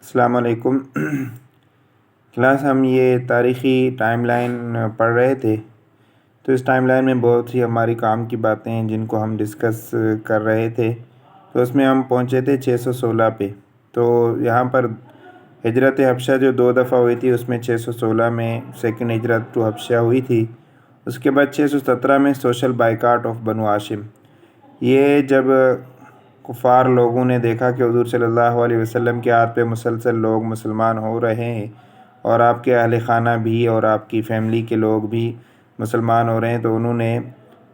السلام علیکم۔ کلاس ہم یہ تاریخی ٹائم لائن پڑھ رہے تھے، تو اس ٹائم لائن میں بہت سی ہماری کام کی باتیں ہیں جن کو ہم ڈسکس کر رہے تھے۔ تو اس میں ہم پہنچے تھے 616 پہ۔ تو یہاں پر ہجرت حبشہ جو 2 دفعہ ہوئی تھی، اس میں 616 میں سیکنڈ ہجرت ٹو حبشہ ہوئی تھی۔ اس کے بعد 617 میں سوشل بائیکاٹ آف بنو ہاشم۔ یہ جب کفار لوگوں نے دیکھا کہ حضور صلی اللہ علیہ وسلم کے ہاتھ پہ مسلسل لوگ مسلمان ہو رہے ہیں اور آپ کے اہل خانہ بھی اور آپ کی فیملی کے لوگ بھی مسلمان ہو رہے ہیں، تو انہوں نے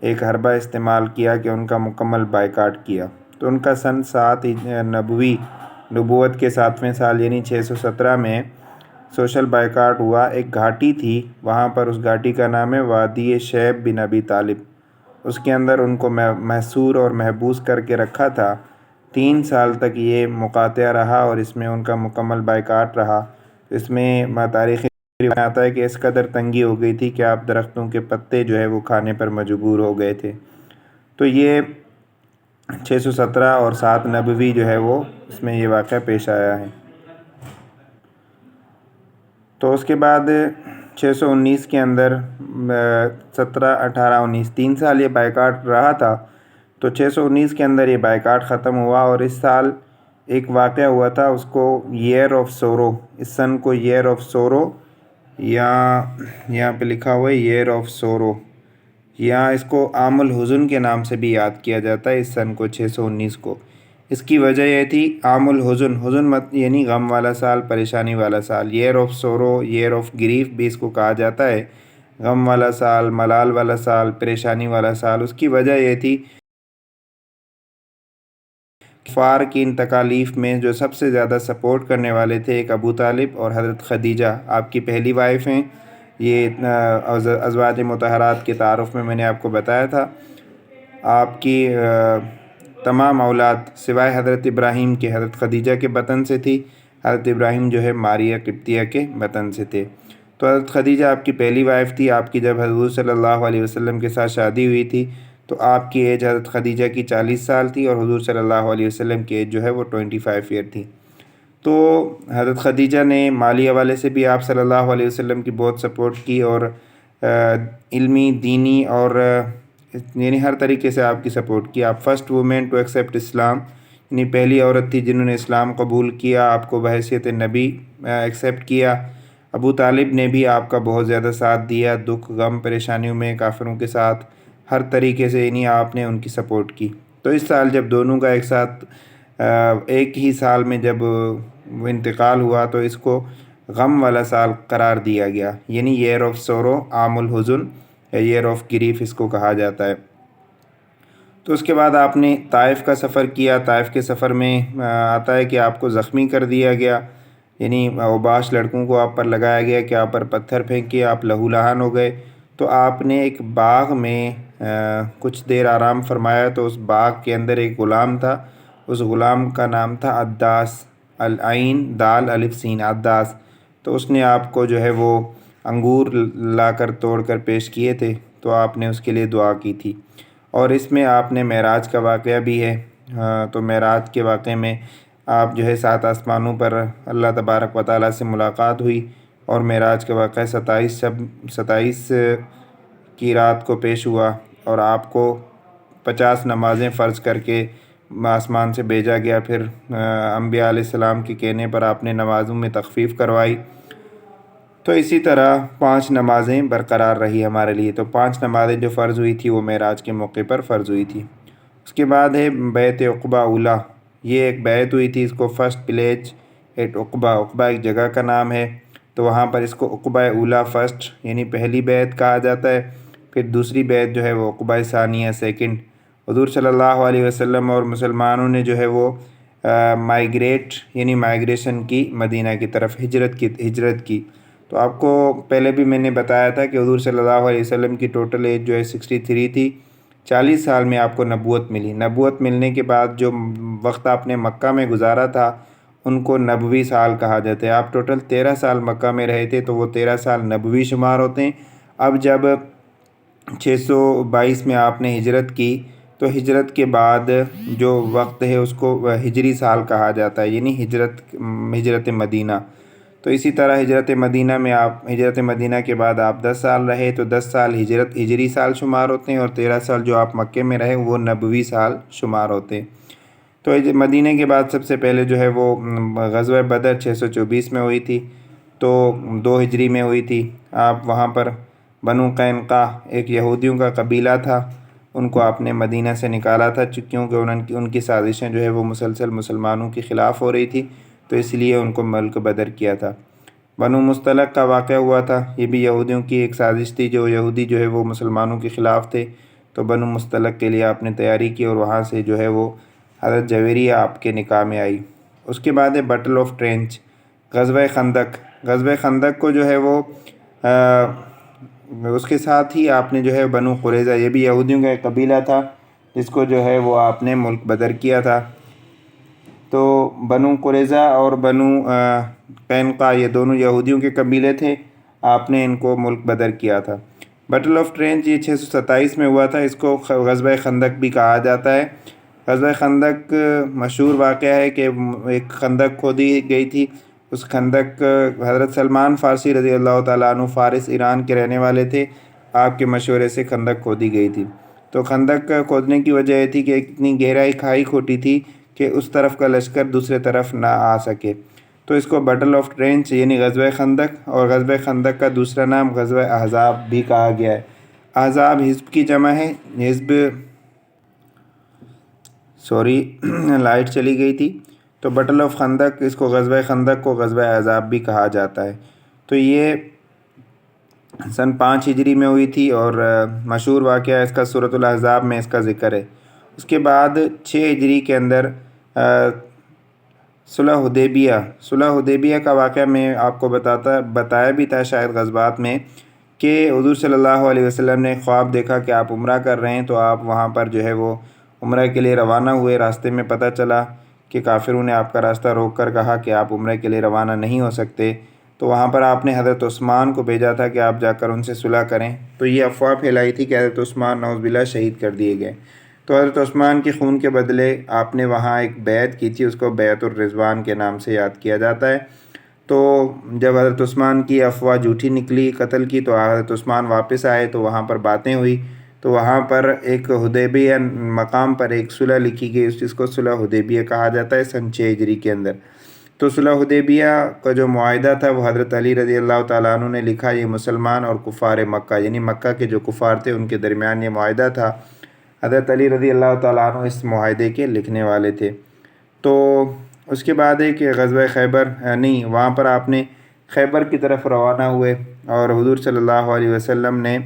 ایک حربہ استعمال کیا کہ ان کا مکمل بائیکاٹ کیا۔ تو ان کا سن 7 نبوت کے 7ویں سال یعنی 617 میں سوشل بائیکاٹ ہوا۔ ایک گھاٹی تھی، وہاں پر اس گھاٹی کا نام ہے وادی شیب بن ابی طالب۔ اس کے اندر ان کو محصور اور محبوس کر کے رکھا تھا۔ 3 سال تک یہ مقاطعہ رہا اور اس میں ان کا مکمل بائیکاٹ رہا۔ اس میں تاریخی روایت آتا ہے کہ اس قدر تنگی ہو گئی تھی کہ آپ درختوں کے پتے جو ہے وہ کھانے پر مجبور ہو گئے تھے۔ تو یہ 617 اور 7 نبوی جو ہے وہ اس میں یہ واقعہ پیش آیا ہے۔ تو اس کے بعد 619 کے اندر 17، 18، 19 3 سال یہ بائیکاٹ رہا تھا۔ تو 619 کے اندر یہ بائیکاٹ ختم ہوا اور اس سال ایک واقعہ ہوا تھا، اس کو ایئر آف سورو، اس سن کو ایئر آف سورو یا یہاں پہ لکھا ہوا ہے ایئر آف سورو، یا اس کو عام الحزن کے نام سے بھی یاد کیا جاتا ہے اس سن کو 619 کو۔ اس کی وجہ یہ تھی عام الحزن، حزن یعنی غم والا سال، پریشانی والا سال۔ Year of sorrow, year of grief بھی اس کو کہا جاتا ہے، غم والا سال، ملال والا سال، پریشانی والا سال۔ اس کی وجہ یہ تھی کفار کی ان تکالیف میں جو سب سے زیادہ سپورٹ کرنے والے تھے ایک ابو طالب اور حضرت خدیجہ، آپ کی پہلی وائف ہیں۔ یہ ازواج مطہرات کے تعارف میں نے آپ کو بتایا تھا۔ آپ کی تمام اولاد سوائے حضرت ابراہیم کے، حضرت خدیجہ کے بطن سے تھی۔ حضرت ابراہیم جو ہے ماریہ قبطیہ کے بطن سے تھے۔ تو حضرت خدیجہ آپ کی پہلی وائف تھی۔ آپ کی جب حضور صلی اللہ علیہ وسلم کے ساتھ شادی ہوئی تھی تو آپ کی ایج حضرت خدیجہ کی 40 سال تھی اور حضور صلی اللہ علیہ وسلم کی ایج جو ہے وہ 25 ایئر تھی۔ تو حضرت خدیجہ نے مالی حوالے سے بھی آپ صلی اللہ علیہ وسلم کی بہت سپورٹ کی اور علمی، دینی اور یعنی ہر طریقے سے آپ کی سپورٹ کی۔ آپ فرسٹ وومین ٹو ایکسیپٹ اسلام، یعنی پہلی عورت تھی جنہوں نے اسلام قبول کیا، آپ کو بحیثیت نبی ایکسیپٹ کیا۔ ابو طالب نے بھی آپ کا بہت زیادہ ساتھ دیا، دکھ، غم، پریشانیوں میں کافروں کے ساتھ ہر طریقے سے، یعنی آپ نے ان کی سپورٹ کی۔ تو اس سال جب دونوں کا ایک ساتھ ایک ہی سال میں جب وہ انتقال ہوا تو اس کو غم والا سال قرار دیا گیا، یعنی ایئر آف سورو، عام الحزن، ایئر آف گریف اس کو کہا جاتا ہے۔ تو اس کے بعد آپ نے طائف کا سفر کیا۔ طائف کے سفر میں آتا ہے کہ آپ کو زخمی کر دیا گیا، یعنی اوباش لڑکوں کو آپ پر لگایا گیا کہ آپ پر پتھر پھینکے، آپ لہو لہان ہو گئے۔ تو آپ نے ایک باغ میں کچھ دیر آرام فرمایا، تو اس باغ کے اندر ایک غلام تھا، اس غلام کا نام تھا عداس، العین دال الف سین، عداس۔ تو اس نے آپ کو جو ہے وہ انگور لا کر توڑ کر پیش کیے تھے، تو آپ نے اس کے لیے دعا کی تھی۔ اور اس میں آپ نے معراج کا واقعہ بھی ہے۔ تو معراج کے واقعے میں آپ جو ہے 7 آسمانوں پر اللہ تبارک و تعالیٰ سے ملاقات ہوئی، اور معراج کا واقعہ 27 کی رات کو پیش ہوا، اور آپ کو 50 نمازیں فرض کر کے آسمان سے بھیجا گیا۔ پھر انبیاء علیہ السلام کے کہنے پر آپ نے نمازوں میں تخفیف کروائی۔ تو اسی طرح 5 نمازیں برقرار رہی ہمارے لیے۔ تو 5 نمازیں جو فرض ہوئی تھی وہ معراج کے موقع پر فرض ہوئی تھی۔ اس کے بعد ہے بیعت عقبہ اولیٰ۔ یہ ایک بیعت ہوئی تھی، اس کو فرسٹ پلیج ایٹ عقبہ، عقبہ ایک جگہ کا نام ہے، تو وہاں پر اس کو عقبہ اولیٰ فرسٹ یعنی پہلی بیعت کہا جاتا ہے۔ پھر دوسری بیعت جو ہے وہ عقبہ ثانیہ سیکنڈ۔ حضور صلی اللہ علیہ وسلم اور مسلمانوں نے جو ہے وہ مائیگریٹ یعنی مائیگریشن کی، مدینہ کی طرف ہجرت کی۔ تو آپ کو پہلے بھی میں نے بتایا تھا کہ حضور صلی اللہ علیہ وسلم کی ٹوٹل ایج جو ہے 63 تھی۔ 40 سال میں آپ کو نبوت ملی۔ نبوت ملنے کے بعد جو وقت آپ نے مکہ میں گزارا تھا ان کو نبوی سال کہا جاتا ہے۔ آپ ٹوٹل 13 سال مکہ میں رہے تھے، تو وہ 13 سال نبوی شمار ہوتے ہیں۔ اب جب 622 میں آپ نے ہجرت کی تو ہجرت کے بعد جو وقت ہے اس کو ہجری سال کہا جاتا ہے، یعنی ہجرت مدینہ۔ تو اسی طرح ہجرت مدینہ کے بعد آپ 10 سال رہے تو 10 سال ہجری سال شمار ہوتے ہیں، اور 13 سال جو آپ مکے میں رہے وہ نبوی سال شمار ہوتے ہیں۔ تو مدینہ کے بعد سب سے پہلے جو ہے وہ غزوہ بدر 624 میں ہوئی تھی، تو 2 ہجری میں ہوئی تھی۔ آپ وہاں پر بنو قینقاع ایک یہودیوں کا قبیلہ تھا، ان کو آپ نے مدینہ سے نکالا تھا کیونکہ ان کی سازشیں جو ہے وہ مسلسل مسلمانوں کے خلاف ہو رہی تھی، تو اس لیے ان کو ملک بدر کیا تھا۔ بنو مستلق کا واقعہ ہوا تھا، یہ بھی یہودیوں کی ایک سازش تھی، جو یہودی جو ہے وہ مسلمانوں کے خلاف تھے، تو بنو مستلق کے لیے آپ نے تیاری کی، اور وہاں سے جو ہے وہ حضرت جویریہ آپ کے نکاح میں آئی۔ اس کے بعد ہے بٹل آف ٹرینچ، غزوہ خندق۔ غزوہ خندق کو جو ہے وہ اس کے ساتھ ہی آپ نے جو ہے بنو قریظہ، یہ بھی یہودیوں کا ایک قبیلہ تھا جس کو جو ہے وہ آپ نے ملک بدر کیا تھا۔ تو بنو قریظہ اور بنو قینقاع یہ دونوں یہودیوں کے قبیلے تھے، آپ نے ان کو ملک بدر کیا تھا۔ بٹل آف ٹرینچ یہ 627 میں ہوا تھا، اس کو غزوہ خندق بھی کہا جاتا ہے۔ غزوہ خندق مشہور واقعہ ہے کہ ایک خندق کھودی گئی تھی، اس خندق حضرت سلمان فارسی رضی اللہ تعالیٰ عنہ فارس ایران کے رہنے والے تھے، آپ کے مشورے سے خندق کھودی گئی تھی۔ تو خندق کھودنے کی وجہ یہ تھی کہ اتنی گہرائی کھائی کھوٹی تھی کہ اس طرف کا لشکر دوسرے طرف نہ آ سکے، تو اس کو بٹل آف ٹرینچ یعنی غزوہ خندق، اور غزوہ خندق کا دوسرا نام غزوہ احزاب بھی کہا گیا ہے۔ احزاب حزب کی جمع ہے، لائٹ چلی گئی تھی، تو بٹل آف خندق اس کو غزوہ خندق کو غزوہ احزاب بھی کہا جاتا ہے۔ تو یہ سن 5 ہجری میں ہوئی تھی، اور مشہور واقعہ اس کا سورۃ الاحزاب میں اس کا ذکر ہے۔ اس کے بعد 6 ہجری کے اندر صلح حدیبیہ کا واقعہ میں آپ کو بتایا بھی تھا شاید غزوات میں، کہ حضور صلی اللہ علیہ وسلم نے خواب دیکھا کہ آپ عمرہ کر رہے ہیں، تو آپ وہاں پر جو ہے وہ عمرہ کے لیے روانہ ہوئے۔ راستے میں پتہ چلا کہ کافروں نے آپ کا راستہ روک کر کہا کہ آپ عمرہ کے لیے روانہ نہیں ہو سکتے، تو وہاں پر آپ نے حضرت عثمان کو بھیجا تھا کہ آپ جا کر ان سے صلح کریں۔ تو یہ افواہ پھیلائی تھی کہ حضرت عثمان نعوذ باللہ شہید کر دیے گئے، تو حضرت عثمان کے خون کے بدلے آپ نے وہاں ایک بیعت کی تھی، اس کو بیعت الرضوان کے نام سے یاد کیا جاتا ہے۔ تو جب حضرت عثمان کی افواہ جھوٹی نکلی قتل کی، تو حضرت عثمان واپس آئے، تو وہاں پر باتیں ہوئی، تو وہاں پر ایک حدیبیہ مقام پر ایک صلح لکھی گئی، جس کو صلح حدیبیہ کہا جاتا ہے سن 6 ہجری کے اندر۔ تو صلح حدیبیہ کا جو معاہدہ تھا وہ حضرت علی رضی اللہ تعالیٰ عنہ نے لکھا، یہ مسلمان اور کفار مکہ یعنی مکہ کے جو کفار تھے ان کے درمیان یہ معاہدہ تھا، حضرت علی رضی اللہ تعالیٰ عنہ اس معاہدے کے لکھنے والے تھے۔ تو اس کے بعد ہے کہ غزوہ خیبر، وہاں پر آپ نے خیبر کی طرف روانہ ہوئے، اور حضور صلی اللہ علیہ وسلم نے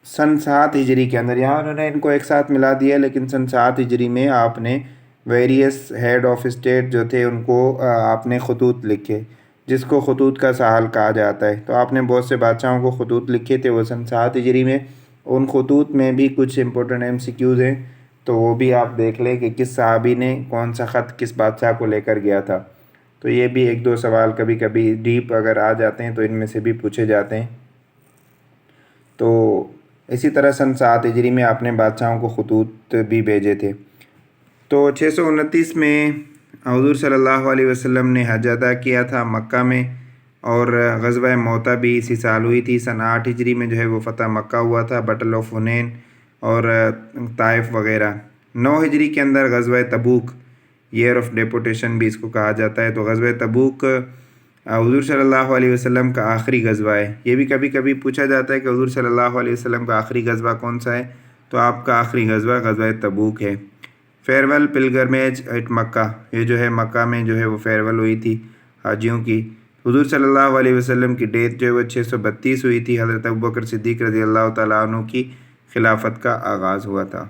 سن 7 ہجری کے اندر، یہاں انہوں نے ان کو ایک ساتھ ملا دیا، لیکن سن 7 ہجری میں آپ نے ویریس ہیڈ آف اسٹیٹ جو تھے ان کو آپ نے خطوط لکھے، جس کو خطوط کا ساحل کہا جاتا ہے۔ تو آپ نے بہت سے بادشاہوں کو خطوط لکھے تھے وہ سن 7 ہجری میں، ان خطوط میں بھی کچھ امپورٹنٹ MCQs ہیں، تو وہ بھی آپ دیکھ لیں کہ کس صحابی نے کون سا خط کس بادشاہ کو لے کر گیا تھا۔ تو یہ بھی 1-2 سوال کبھی کبھی ڈیپ اگر آ جاتے ہیں تو ان میں سے بھی پوچھے جاتے ہیں۔ تو اسی طرح سن 7 ہجری میں آپ نے بادشاہوں کو خطوط بھی بھیجے تھے۔ تو 629 میں حضور صلی اللہ علیہ وسلم نے حج ادا کیا تھا مکہ میں، اور غزوہ موتا بھی اسی سال ہوئی تھی۔ سن 8 ہجری میں جو ہے وہ فتح مکہ ہوا تھا، بٹل آف حنین اور طائف وغیرہ۔ 9 ہجری کے اندر غزوہ تبوک، ایئر آف ڈیپوٹیشن بھی اس کو کہا جاتا ہے۔ تو غزوہ تبوک حضور صلی اللہ علیہ وسلم کا آخری غزوہ ہے۔ یہ بھی کبھی کبھی پوچھا جاتا ہے کہ حضور صلی اللہ علیہ وسلم کا آخری غزوہ کون سا ہے، تو آپ کا آخری غزوہ غزوہ تبوک ہے۔ فیئرویل پلگرمیج ایٹ مکہ، یہ جو ہے مکہ میں جو ہے وہ فیئرویل ہوئی تھی حاجیوں کی۔ حضور صلی اللہ علیہ وسلم کی ڈیتھ جو ہے وہ 632 ہوئی تھی، حضرت ابوبکر صدیق رضی اللہ تعالیٰ عنہ کی خلافت کا آغاز ہوا تھا۔